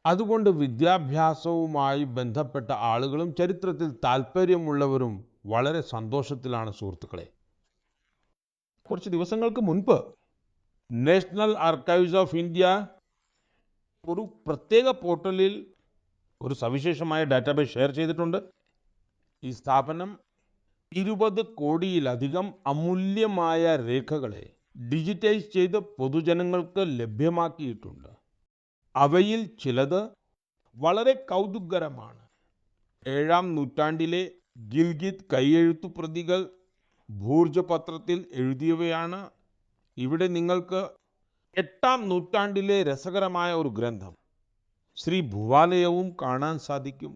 Speaker 1: അതുകൊണ്ട് വിദ്യാഭ്യാസവുമായി ബന്ധപ്പെട്ട ആളുകളും ചരിത്രത്തിൽ താല്പര്യമുള്ളവരും വളരെ സന്തോഷത്തിലാണ്. സുഹൃത്തുക്കളെ, കുറച്ച് ദിവസങ്ങൾക്ക് മുൻപ് നാഷണൽ ആർക്കൈവ്സ് ഓഫ് ഇന്ത്യ ഒരു പ്രത്യേക പോർട്ടലിൽ ഒരു സവിശേഷമായ ഡാറ്റാബേസ് ഷെയർ ചെയ്തിട്ടുണ്ട്. ഈ സ്ഥാപനം 20 കോടിയിലധികം അമൂല്യമായ രേഖകളെ ഡിജിറ്റൈസ് ചെയ്ത് പൊതുജനങ്ങൾക്ക് ലഭ്യമാക്കിയിട്ടുണ്ട്. അവയിൽ ചിലത് വളരെ കൗതുകകരമാണ്. 7-ാം നൂറ്റാണ്ടിലെ ഗിൽഗിത് കൈയെഴുത്തു പ്രതികൾ ഭൂർജപത്രത്തിൽ എഴുതിയവയാണ്. ഇവിടെ നിങ്ങൾക്ക് 8-ാം നൂറ്റാണ്ടിലെ രസകരമായ ഒരു ഗ്രന്ഥം ശ്രീ ഭുവാലയവും കാണാൻ സാധിക്കും.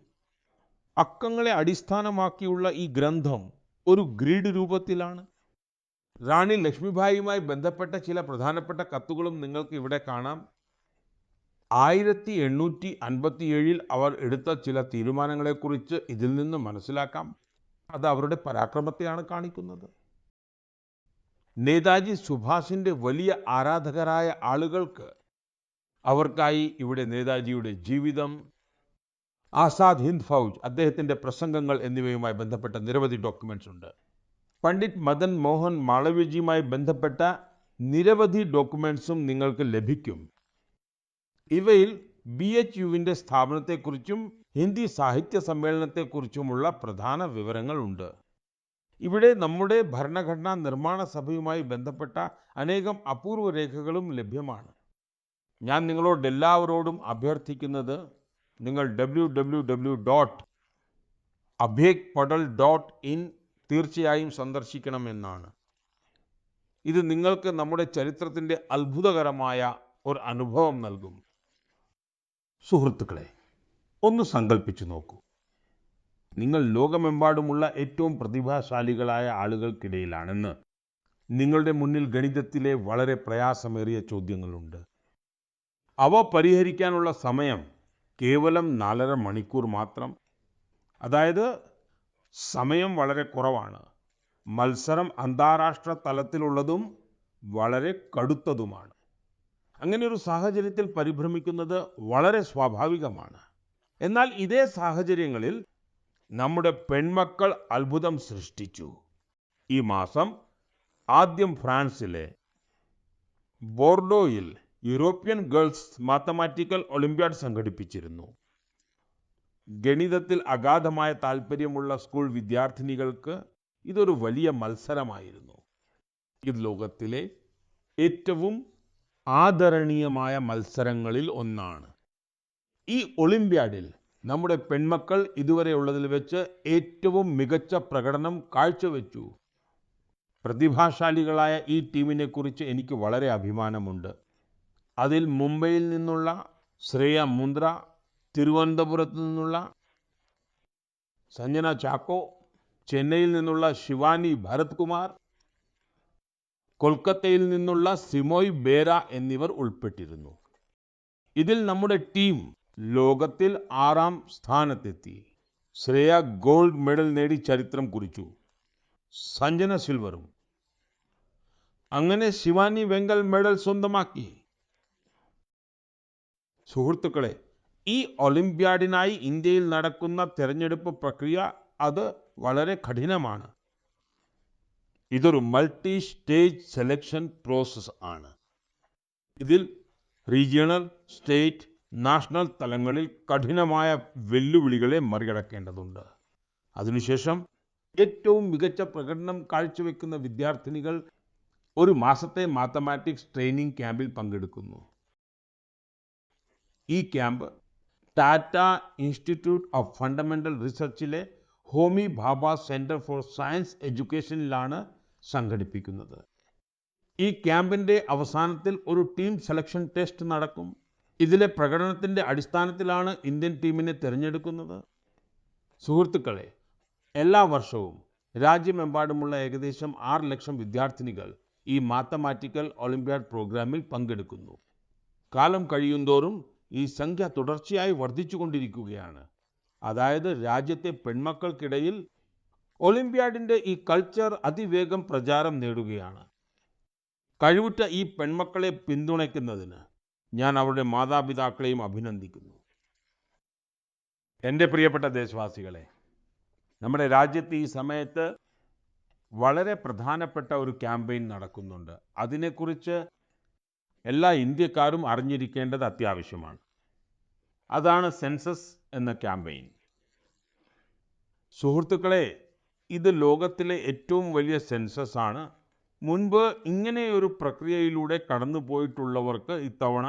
Speaker 1: അക്കങ്ങളെ അടിസ്ഥാനമാക്കിയുള്ള ഈ ഗ്രന്ഥം ഒരു ഗ്രിഡ് രൂപത്തിലാണ്. റാണി ലക്ഷ്മിഭായിയുമായി ബന്ധപ്പെട്ട ചില പ്രധാനപ്പെട്ട കത്തുകളും നിങ്ങൾക്ക് ഇവിടെ കാണാം. 1857 അവർ എടുത്ത ചില തീരുമാനങ്ങളെക്കുറിച്ച് ഇതിൽ നിന്ന് മനസ്സിലാക്കാം. അത് അവരുടെ പരാക്രമത്തെയാണ് കാണിക്കുന്നത്. നേതാജി സുഭാഷിന്റെ വലിയ ആരാധകരായ ആളുകൾക്ക് അവർക്കായി ഇവിടെ നേതാജിയുടെ ജീവിതം, ആസാദ് ഹിന്ദ് ഫൗജ്, അദ്ദേഹത്തിന്റെ പ്രസംഗങ്ങൾ എന്നിവയുമായി ബന്ധപ്പെട്ട നിരവധി ഡോക്യുമെന്റ്സ് ഉണ്ട്. പണ്ഡിറ്റ് മദൻ മോഹൻ മാളവ്യജിയുമായി ബന്ധപ്പെട്ട നിരവധി ഡോക്യുമെന്റ്സും നിങ്ങൾക്ക് ലഭിക്കും. ഇവയിൽ BHUവിന്റെ സ്ഥാപനത്തെക്കുറിച്ചും ഹിന്ദി സാഹിത്യ സമ്മേളനത്തെക്കുറിച്ചുമുള്ള പ്രധാന വിവരങ്ങൾ ഉണ്ട്. ഇവിടെ നമ്മുടെ ഭരണഘടനാ നിർമ്മാണ സഭയുമായി ബന്ധപ്പെട്ട അനേകം അപൂർവ രേഖകളും ലഭ്യമാണ്. ഞാൻ നിങ്ങളോട് എല്ലാവരോടും അഭ്യർത്ഥിക്കുന്നത് നിങ്ങൾ www.abhekpadal.in തീർച്ചയായും സന്ദർശിക്കണമെന്നാണ്. ഇത് നിങ്ങൾക്ക് നമ്മുടെ ചരിത്രത്തിൻ്റെ അത്ഭുതകരമായ ഒരു അനുഭവം നൽകും. സുഹൃത്തുക്കളെ, ഒന്ന് സങ്കല്പിച്ചു നോക്കൂ, നിങ്ങൾ ലോകമെമ്പാടുമുള്ള ഏറ്റവും പ്രതിഭാശാലികളായ ആളുകൾക്കിടയിലാണെന്ന് നിങ്ങളുടെ മുന്നിൽ ഗണിതത്തിലെ വളരെ പ്രയാസമേറിയ ചോദ്യങ്ങളുണ്ട്. അവ പരിഹരിക്കാനുള്ള സമയം കേവലം 4.5 മണിക്കൂർ മാത്രം. അതായത് സമയം വളരെ കുറവാണ്. മത്സരം അന്താരാഷ്ട്ര തലത്തിലുള്ളതും വളരെ കടുത്തതുമാണ്. അങ്ങനെ ഒരു സാഹചര്യത്തിൽ പരിഭ്രമിക്കുന്നത് വളരെ സ്വാഭാവികമാണ്. എന്നാൽ ഇതേ സാഹചര്യങ്ങളിൽ നമ്മുടെ പെൺമക്കൾ അത്ഭുതം സൃഷ്ടിച്ചു. ഈ മാസം ആദ്യം ഫ്രാൻസിലെ ബോർഡോയിൽ യൂറോപ്യൻ ഗേൾസ് മാത്തമാറ്റിക്കൽ ഒളിമ്പ്യാഡ് സംഘടിപ്പിച്ചിരുന്നു. ഗണിതത്തിൽ അഗാധമായ താല്പര്യമുള്ള സ്കൂൾ വിദ്യാർത്ഥിനികൾക്ക് ഇതൊരു വലിയ മത്സരമായിരുന്നു. ഇത് ലോകത്തിലെ ഏറ്റവും ആദരണീയമായ മത്സരങ്ങളിൽ ഒന്നാണ്. ഈ ഒളിമ്പ്യാഡിൽ നമ്മുടെ പെൺമക്കൾ ഇതുവരെയുള്ളതിൽ വെച്ച് ഏറ്റവും മികച്ച പ്രകടനം കാഴ്ചവെച്ചു. പ്രതിഭാശാലികളായ ഈ ടീമിനെ കുറിച്ച് എനിക്ക് വളരെ അഭിമാനമുണ്ട്. അതിൽ മുംബൈയിൽ നിന്നുള്ള ശ്രേയ മുന്ദ്ര, തിരുവനന്തപുരത്ത് നിന്നുള്ള സഞ്ജന ചാക്കോ, ചെന്നൈയിൽ നിന്നുള്ള ശിവാനി ഭരത് കുമാർ, കൊൽക്കത്തയിൽ നിന്നുള്ള സിമോയ് ബേര എന്നിവർ ഉൾപ്പെട്ടിരുന്നു. ഇതിൽ നമ്മുടെ ടീം ലോകത്തിൽ 6ാം സ്ഥാനത്തെത്തി. ശ്രേയ ഗോൾഡ് മെഡൽ നേടി ചരിത്രം കുറിച്ചു, സഞ്ജന സിൽവറും. അങ്ങനെ ശിവാനി വെങ്കൽ മെഡൽ സ്വന്തമാക്കി. സുഹൃത്തുക്കളെ, ഈ ഒളിമ്പ്യാഡിനായി ഇന്ത്യയിൽ നടക്കുന്ന തെരഞ്ഞെടുപ്പ് പ്രക്രിയ അത് വളരെ കഠിനമാണ്. ഇതൊരു മൾട്ടി സ്റ്റേജ് സെലക്ഷൻ പ്രോസസ് ആണ്. ഇതിൽ റീജിയണൽ, സ്റ്റേറ്റ്, നാഷണൽ തലങ്ങളിൽ കഠിനമായ വെല്ലുവിളികളെ മറികടക്കേണ്ടതുണ്ട്. അതിനുശേഷം ഏറ്റവും മികച്ച പ്രകടനം കാഴ്ചവെക്കുന്ന വിദ്യാർത്ഥിനികൾ ഒരു മാസത്തെ മാത്തമാറ്റിക്സ് ട്രെയിനിങ് ക്യാമ്പിൽ പങ്കെടുക്കുന്നു. ഈ camp Tata institute of fundamental റിസർച്ചിലെ Homi Bhabha centre for science എഡ്യൂക്കേഷനിലാണ് സംഘടിപ്പിക്കുന്നത്. ഈ ക്യാമ്പിന്റെ അവസാനത്തിൽ ഒരു ടീം സെലക്ഷൻ ടെസ്റ്റ് നടക്കും. ഇതിലെ പ്രകടനത്തിന്റെ അടിസ്ഥാനത്തിലാണ് ഇന്ത്യൻ ടീമിനെ തിരഞ്ഞെടുക്കുന്നത്. സുഹൃത്തുക്കളെ, എല്ലാ വർഷവും രാജ്യമെമ്പാടുമുള്ള ഏകദേശം 6 ലക്ഷം വിദ്യാർത്ഥിനികൾ ഈ മാത്തമാറ്റിക്കൽ ഒളിമ്പ്യാഡ് പ്രോഗ്രാമിൽ പങ്കെടുക്കുന്നു. കാലം കഴിയുന്തോറും ഈ സംഖ്യ തുടർച്ചയായി വർദ്ധിച്ചുകൊണ്ടിരിക്കുകയാണ്. അതായത് രാജ്യത്തെ പെൺമക്കൾക്കിടയിൽ ഒളിമ്പ്യാഡിന്റെ ഈ കൾച്ചർ അതിവേഗം പ്രചാരം നേടുകയാണ്. കഴിവുറ്റ ഈ പെൺമക്കളെ പിന്തുണയ്ക്കുന്നതിന് ഞാൻ അവരുടെ മാതാപിതാക്കളെയും അഭിനന്ദിക്കുന്നു. എൻ്റെ പ്രിയപ്പെട്ട ദേശവാസികളെ, നമ്മുടെ രാജ്യത്ത് ഈ സമയത്ത് വളരെ പ്രധാനപ്പെട്ട ഒരു ക്യാമ്പയിൻ നടക്കുന്നുണ്ട്. അതിനെക്കുറിച്ച് എല്ലാ ഇന്ത്യക്കാരും അറിഞ്ഞിരിക്കേണ്ടത് അത്യാവശ്യമാണ്. അതാണ് സെൻസസ് എന്ന ക്യാമ്പയിൻ. സുഹൃത്തുക്കളെ, ഇത് ലോകത്തിലെ ഏറ്റവും വലിയ സെൻസസ് ആണ്. മുൻപ് ഇങ്ങനെയൊരു പ്രക്രിയയിലൂടെ കടന്നുപോയിട്ടുള്ളവർക്ക് ഇത്തവണ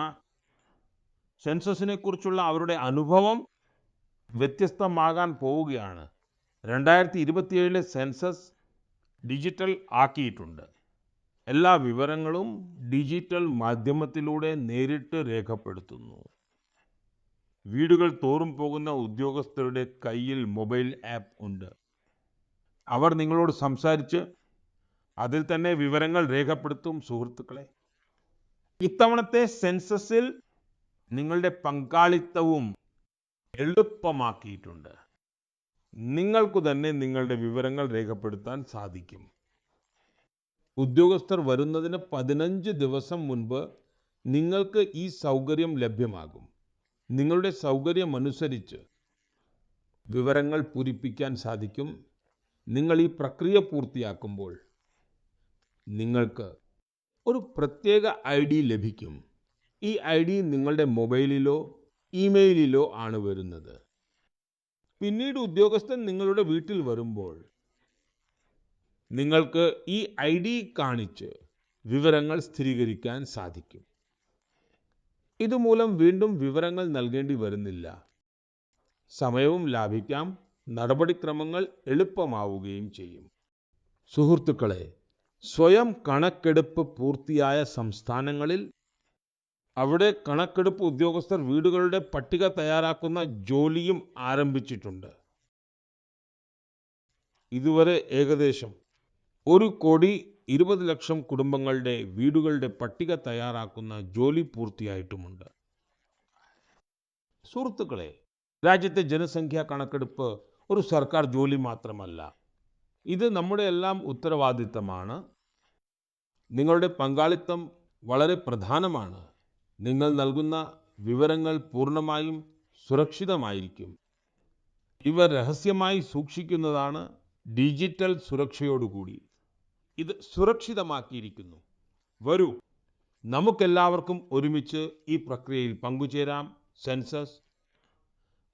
Speaker 1: സെൻസസിനെ കുറിച്ചുള്ള അവരുടെ അനുഭവം വ്യത്യസ്തമാകാൻ പോവുകയാണ്. 2027 സെൻസസ് ഡിജിറ്റൽ ആക്കിയിട്ടുണ്ട്. എല്ലാ വിവരങ്ങളും ഡിജിറ്റൽ മാധ്യമത്തിലൂടെ നേരിട്ട് രേഖപ്പെടുത്തുന്നു. വീടുകൾ തോറും പോകുന്ന ഉദ്യോഗസ്ഥരുടെ കയ്യിൽ മൊബൈൽ ആപ്പ് ഉണ്ട്. അവർ നിങ്ങളോട് സംസാരിച്ച് അതിൽ തന്നെ വിവരങ്ങൾ രേഖപ്പെടുത്തും. സുഹൃത്തുക്കളെ, ഇത്തവണത്തെ സെൻസസിൽ നിങ്ങളുടെ പങ്കാളിത്തവും എളുപ്പമാക്കിയിട്ടുണ്ട്. നിങ്ങൾക്ക് തന്നെ നിങ്ങളുടെ വിവരങ്ങൾ രേഖപ്പെടുത്താൻ സാധിക്കും. ഉദ്യോഗസ്ഥർ വരുന്നതിന് 15 ദിവസം മുൻപ് നിങ്ങൾക്ക് ഈ സൗകര്യം ലഭ്യമാകും. നിങ്ങളുടെ സൗകര്യമനുസരിച്ച് വിവരങ്ങൾ പൂരിപ്പിക്കാൻ സാധിക്കും. നിങ്ങൾ ഈ പ്രക്രിയ പൂർത്തിയാക്കുമ്പോൾ നിങ്ങൾക്ക് ഒരു പ്രത്യേക ID ലഭിക്കും. ഈ ID നിങ്ങളുടെ മൊബൈലിലോ ഇമെയിലിലോ ആണ് വരുന്നത്. പിന്നീട് ഉദ്യോഗസ്ഥൻ നിങ്ങളുടെ വീട്ടിൽ വരുമ്പോൾ നിങ്ങൾക്ക് ഈ ID കാണിച്ച് വിവരങ്ങൾ സ്ഥിരീകരിക്കാൻ സാധിക്കും. ഇതുമൂലം വീണ്ടും വിവരങ്ങൾ നൽകേണ്ടി വരുന്നില്ല. സമയവും ലാഭിക്കാം, നടപടിക്രമങ്ങൾ എളുപ്പമാവുകയും ചെയ്യും. സുഹൃത്തുക്കളെ, സ്വയം കണക്കെടുപ്പ് പൂർത്തിയായ സംസ്ഥാനങ്ങളിൽ അവിടെ കണക്കെടുപ്പ് ഉദ്യോഗസ്ഥർ വീടുകളുടെ പട്ടിക തയ്യാറാക്കുന്ന ജോലിയും ആരംഭിച്ചിട്ടുണ്ട്. ഇതുവരെ ഏകദേശം 1,20,00,000 കുടുംബങ്ങളുടെ വീടുകളുടെ പട്ടിക തയ്യാറാക്കുന്ന ജോലി പൂർത്തിയായിട്ടുമുണ്ട്. സുഹൃത്തുക്കളെ, രാജ്യത്തെ ജനസംഖ്യാ കണക്കെടുപ്പ് ഒരു സർക്കാർ ജോലി മാത്രമല്ല. ഇത് നമ്മുടെ എല്ലാം ഉത്തരവാദിത്തമാണ്. നിങ്ങളുടെ പങ്കാളിത്തം വളരെ പ്രധാനമാണ്. നിങ്ങൾ നൽകുന്ന വിവരങ്ങൾ പൂർണ്ണമായും സുരക്ഷിതമായിരിക്കും. ഇവ രഹസ്യമായി സൂക്ഷിക്കുന്നതാണ് ഡിജിറ്റൽ സുരക്ഷയോടുകൂടി. ഇത് സുരക്ഷിതമാക്കിയിരിക്കുന്നു. വരൂ, നമുക്കെല്ലാവർക്കും ഒരുമിച്ച് ഈ പ്രക്രിയയിൽ പങ്കുചേരാം. സെൻസസ്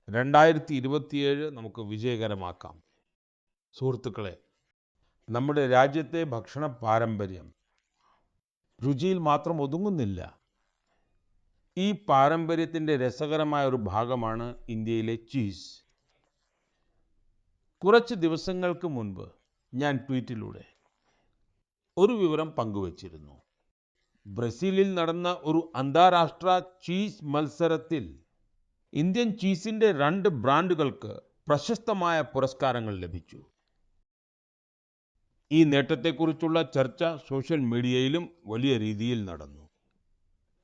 Speaker 1: 2027 നമുക്ക് വിജയകരമാക്കാം. സുഹൃത്തുക്കളെ, നമ്മുടെ രാജ്യത്തെ ഭക്ഷണ പാരമ്പര്യം രുചിയിൽ മാത്രം ഒതുങ്ങുന്നില്ല. ഈ പാരമ്പര്യത്തിൻ്റെ രസകരമായ ഒരു ഭാഗമാണ് ഇന്ത്യയിലെ ചീസ്. കുറച്ച് ദിവസങ്ങൾക്ക് മുൻപ് ഞാൻ ട്വീറ്റിലൂടെ ഒരു വിവരം പങ്കുവച്ചിരുന്നു. ബ്രസീലിൽ നടന്ന ഒരു അന്താരാഷ്ട്ര ചീസ് മത്സരത്തിൽ ഇന്ത്യൻ ചീസിന്റെ 2 ബ്രാൻഡുകൾക്ക് പ്രശസ്തമായ പുരസ്കാരങ്ങൾ ലഭിച്ചു. ഈ നേട്ടത്തെക്കുറിച്ചുള്ള ചർച്ച സോഷ്യൽ മീഡിയയിലും വലിയ രീതിയിൽ നടന്നു.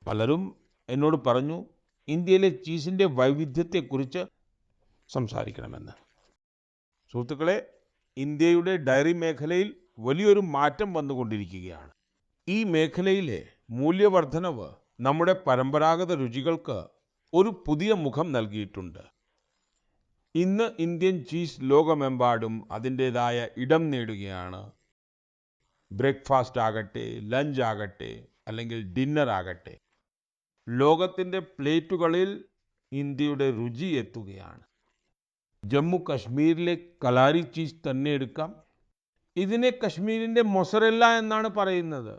Speaker 1: പലരും എന്നോട് പറഞ്ഞു, ഇന്ത്യയിലെ ചീസിന്റെ വൈവിധ്യത്തെക്കുറിച്ച് സംസാരിക്കണമെന്ന്. സുഹൃത്തുക്കളെ, ഇന്ത്യയുടെ ഡയറി മേഖലയിൽ വലിയൊരു മാറ്റം വന്നുകൊണ്ടിരിക്കുകയാണ്. ഈ മേഖലയിലെ മൂല്യവർദ്ധനവ് നമ്മുടെ പരമ്പരാഗത രുചികൾക്ക് ഒരു പുതിയ മുഖം നൽകിയിട്ടുണ്ട്. ഇന്ന് ഇന്ത്യൻ ചീസ് ലോകമെമ്പാടും അതിൻ്റെതായ ഇടം നേടുകയാണ്. ബ്രേക്ക്ഫാസ്റ്റ് ആകട്ടെ, ലഞ്ച് ആകട്ടെ, അല്ലെങ്കിൽ ഡിന്നർ ആകട്ടെ, ലോകത്തിൻ്റെ പ്ലേറ്റുകളിൽ ഇന്ത്യയുടെ രുചി എത്തുകയാണ്. ജമ്മു കശ്മീരിലെ കലാരി ചീസ് തന്നെ എടുക്കാം. ഇതിനെ കശ്മീരിൻ്റെ മൊസറെല്ല എന്നാണ് പറയുന്നത്.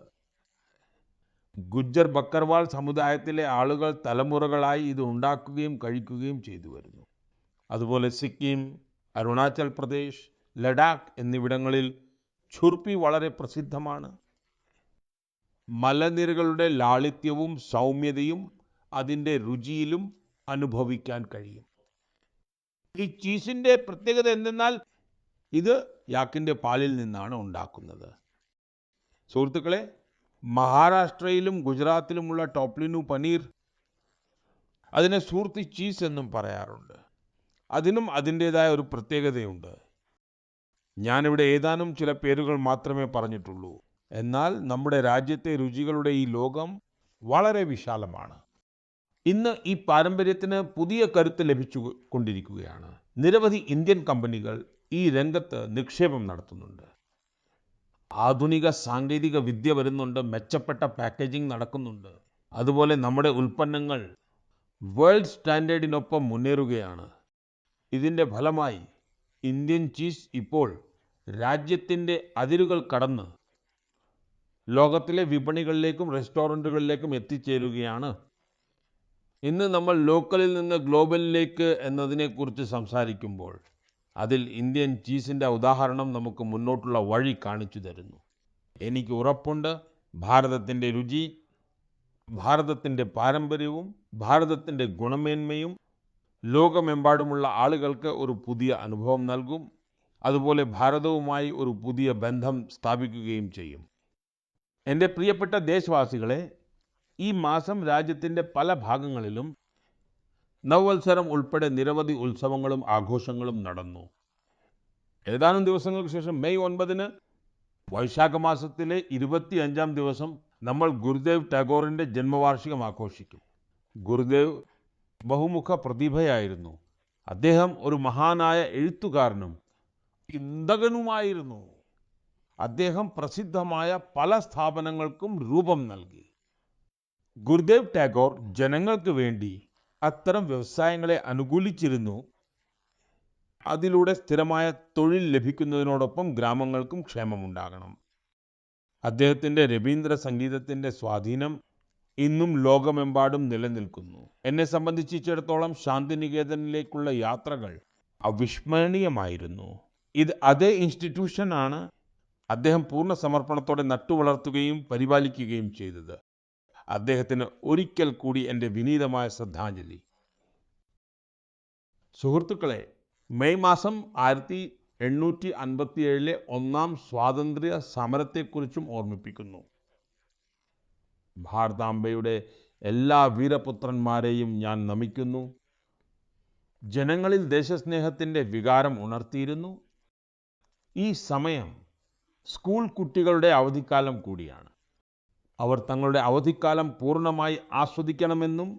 Speaker 1: ഗുജ്ജർ ബക്കർവാൾ സമുദായത്തിലെ ആളുകൾ തലമുറകളായി ഇത് ഉണ്ടാക്കുകയും കഴിക്കുകയും ചെയ്തു വരുന്നു. അതുപോലെ സിക്കിം, അരുണാചൽ പ്രദേശ്, ലഡാക്ക് എന്നിവിടങ്ങളിൽ ഛുർപ്പി വളരെ പ്രസിദ്ധമാണ്. മലനിരകളുടെ ലാളിത്യവും സൗമ്യതയും അതിൻ്റെ രുചിയിലും അനുഭവിക്കാൻ കഴിയും. ഈ ചീസിന്റെ പ്രത്യേകത എന്തെന്നാൽ ഇത് യാക്കിൻ്റെ പാലിൽ നിന്നാണ് ഉണ്ടാക്കുന്നത്. സുഹൃത്തുക്കളെ, മഹാരാഷ്ട്രയിലും ഗുജറാത്തിലുമുള്ള ടോപ്ലിനു പനീർ, അതിനെ സൂർത്തി ചീസ് എന്നും പറയാറുണ്ട്. അതിനും അതിൻ്റെതായ ഒരു പ്രത്യേകതയുണ്ട്. ഞാനിവിടെ ഏതാനും ചില പേരുകൾ മാത്രമേ പറഞ്ഞിട്ടുള്ളൂ. എന്നാൽ നമ്മുടെ രാജ്യത്തെ രുചികളുടെ ഈ ലോകം വളരെ വിശാലമാണ്. ഇന്ന് ഈ പാരമ്പര്യത്തിന് പുതിയ കരുത്ത് ലഭിച്ചുകൊണ്ടിരിക്കുകയാണ്. നിരവധി ഇന്ത്യൻ കമ്പനികൾ ഈ രംഗത്ത് നിക്ഷേപം നടത്തുന്നുണ്ട്. ആധുനിക സാങ്കേതിക വിദ്യ വരുന്നുണ്ട്, മെച്ചപ്പെട്ട പാക്കേജിംഗ് നടക്കുന്നുണ്ട്. അതുപോലെ നമ്മുടെ ഉൽപ്പന്നങ്ങൾ വേൾഡ് സ്റ്റാൻഡേർഡിനൊപ്പം മുന്നേറുകയാണ്. ഇതിൻ്റെ ഫലമായി ഇന്ത്യൻ ചീസ് ഇപ്പോൾ രാജ്യത്തിൻ്റെ അതിരുകൾ കടന്ന് ലോകത്തിലെ വിപണികളിലേക്കും റെസ്റ്റോറൻറ്റുകളിലേക്കും എത്തിച്ചേരുകയാണ്. ഇന്ന് നമ്മൾ ലോക്കലിൽ നിന്ന് ഗ്ലോബലിലേക്ക് എന്നതിനെക്കുറിച്ച് സംസാരിക്കുമ്പോൾ അതിൽ ഇന്ത്യൻ ചീസിൻ്റെ ഉദാഹരണം നമുക്ക് മുന്നോട്ടുള്ള വഴി കാണിച്ചു തരുന്നു. എനിക്ക് ഉറപ്പുണ്ട്, ഭാരതത്തിൻ്റെ രുചി, ഭാരതത്തിൻ്റെ പാരമ്പര്യവും ഭാരതത്തിൻ്റെ ഗുണമേന്മയും ലോകമെമ്പാടുമുള്ള ആളുകൾക്ക് ഒരു പുതിയ അനുഭവം നൽകും. അതുപോലെ ഭാരതവുമായി ഒരു പുതിയ ബന്ധം സ്ഥാപിക്കുകയും ചെയ്യും. എൻ്റെ പ്രിയപ്പെട്ട ദേശവാസികളെ, ഈ മാസം രാജ്യത്തിൻ്റെ പല ഭാഗങ്ങളിലും നവവത്സരം ഉൾപ്പെടെ നിരവധി ഉത്സവങ്ങളും ആഘോഷങ്ങളും നടന്നു. ഏതാനും ദിവസങ്ങൾക്ക് ശേഷം മെയ് 9 വൈശാഖ മാസത്തിലെ 25-ാം ദിവസം നമ്മൾ ഗുരുദേവ് ടാഗോറിൻ്റെ ജന്മവാർഷികം ആഘോഷിക്കും. ഗുരുദേവ് ബഹുമുഖ പ്രതിഭയായിരുന്നു. അദ്ദേഹം ഒരു മഹാനായ എഴുത്തുകാരനും ചിന്തകനുമായിരുന്നു. അദ്ദേഹം പ്രസിദ്ധമായ പല സ്ഥാപനങ്ങൾക്കും രൂപം നൽകി. ഗുരുദേവ് ടാഗോർ ജനങ്ങൾക്ക് വേണ്ടി അത്തരം വ്യവസായങ്ങളെ അനുകൂലിച്ചിരുന്നു. അതിലൂടെ സ്ഥിരമായ തൊഴിൽ ലഭിക്കുന്നതിനോടൊപ്പം ഗ്രാമങ്ങൾക്കും ക്ഷേമമുണ്ടാകണം. അദ്ദേഹത്തിൻ്റെ രവീന്ദ്ര സംഗീതത്തിൻ്റെ സ്വാധീനം ഇന്നും ലോകമെമ്പാടും നിലനിൽക്കുന്നു. എന്നെ സംബന്ധിച്ചിടത്തോളം ശാന്തിനികേതനിലേക്കുള്ള യാത്രകൾ അവിസ്മരണീയമായിരുന്നു. ഇത് അതേ ഇൻസ്റ്റിറ്റ്യൂഷനാണ് അദ്ദേഹം പൂർണ്ണ സമർപ്പണത്തോടെ നട്ടുവളർത്തുകയും പരിപാലിക്കുകയും ചെയ്തത്. അദ്ദേഹത്തിന് ഒരിക്കൽ കൂടി എൻ്റെ വിനീതമായ ശ്രദ്ധാഞ്ജലി. സുഹൃത്തുക്കളെ, മെയ് മാസം 1857 ഒന്നാം സ്വാതന്ത്ര്യ സമരത്തെക്കുറിച്ചും ഓർമ്മിപ്പിക്കുന്നു. ഭാരതാംബയുടെ എല്ലാ വീരപുത്രന്മാരെയും ഞാൻ നമിക്കുന്നു. ജനങ്ങളിൽ ദേശസ്നേഹത്തിൻ്റെ വികാരം ഉണർത്തിയിരുന്നു. ഈ സമയം സ്കൂൾ കുട്ടികളുടെ അവധിക്കാലം കൂടിയാണ്. അവർ തങ്ങളുടെ അവധിക്കാലം പൂർണ്ണമായി ആസ്വദിക്കണമെന്നും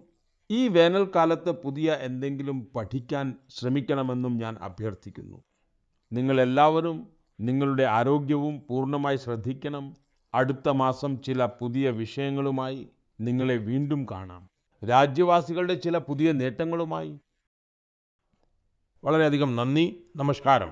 Speaker 1: ഈ വേനൽക്കാലത്ത് പുതിയ എന്തെങ്കിലും പഠിക്കാൻ ശ്രമിക്കണമെന്നും ഞാൻ അഭ്യർത്ഥിക്കുന്നു. നിങ്ങളെല്ലാവരും നിങ്ങളുടെ ആരോഗ്യവും പൂർണ്ണമായി ശ്രദ്ധിക്കണം. അടുത്ത മാസം ചില പുതിയ വിഷയങ്ങളുമായി നിങ്ങളെ വീണ്ടും കാണാം. രാജ്യവാസികളുടെ ചില പുതിയ നേട്ടങ്ങളുമായി. വളരെയധികം നന്ദി. നമസ്കാരം.